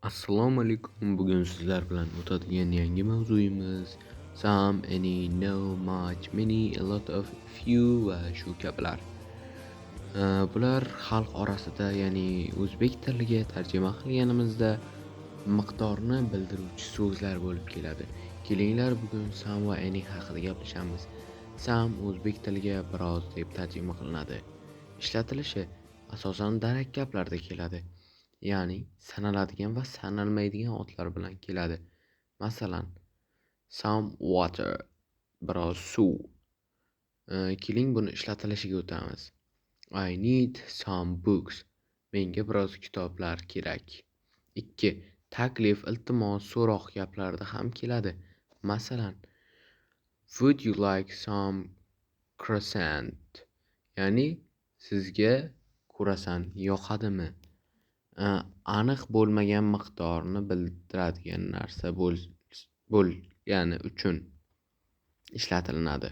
Assalomu alaykum. Bugun sizlar bilan o'tadigan yangi mavzuyimiz some, any, no, much, many, a lot of, few va shu kabilar. Bular xalq orasida, ya'ni o'zbek tiliga tarjima qilganimizda miqdorni bildiruvchi so'zlar bo'lib keladi. Kelinglar bugun some va any haqida gaplashamiz. Some o'zbek tiliga biroz deb tarjima qilinadi. Ishlatilishi asosan darak gaplarda keladi. Ya'ni sanaladigan va sanalmaydigan otlar bilan keladi. Masalan, some water, biroz suv. Keling buni ishlatilishiga o'tamiz. I need some books. Menga biroz kitoblar kerak. 2. Taklif, iltimos, so'roq gaplarida ham keladi. Masalan, would you like some croissant? Ya'ni sizga kurasan yoqadimi? Aniq bo'lmagan miqdorni bildiradigan narsa bo'lgani uchun ishlatilinadi.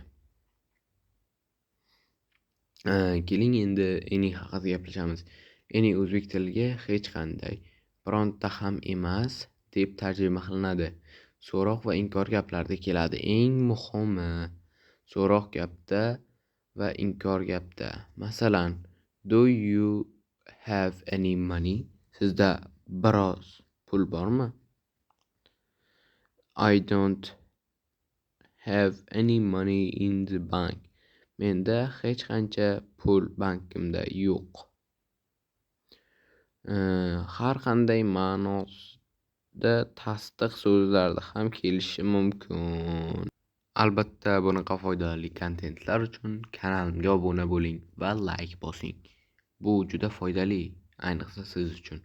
Keling endi any haqida gaplashamiz. Any o'zbek tiliga hech qanday, bironta ham emas deb tarjima qilinadi. So'roq va inkor gaplarda keladi. Eng muhimi so'roq gapda va inkor gapda. Masalan, do you have any money? Sizda biroz pul bormi? I don't have any money in the bank. Menda hech qancha pul bankimda yo'q. Har qanday ma'noda tasdiq so'zlarda ham kelishi mumkin. Albatta, bunaqa foydali kontentlar uchun kanalimga obuna bo'ling va like bosing. Bu juda foydali, ayniqsa siz uchun.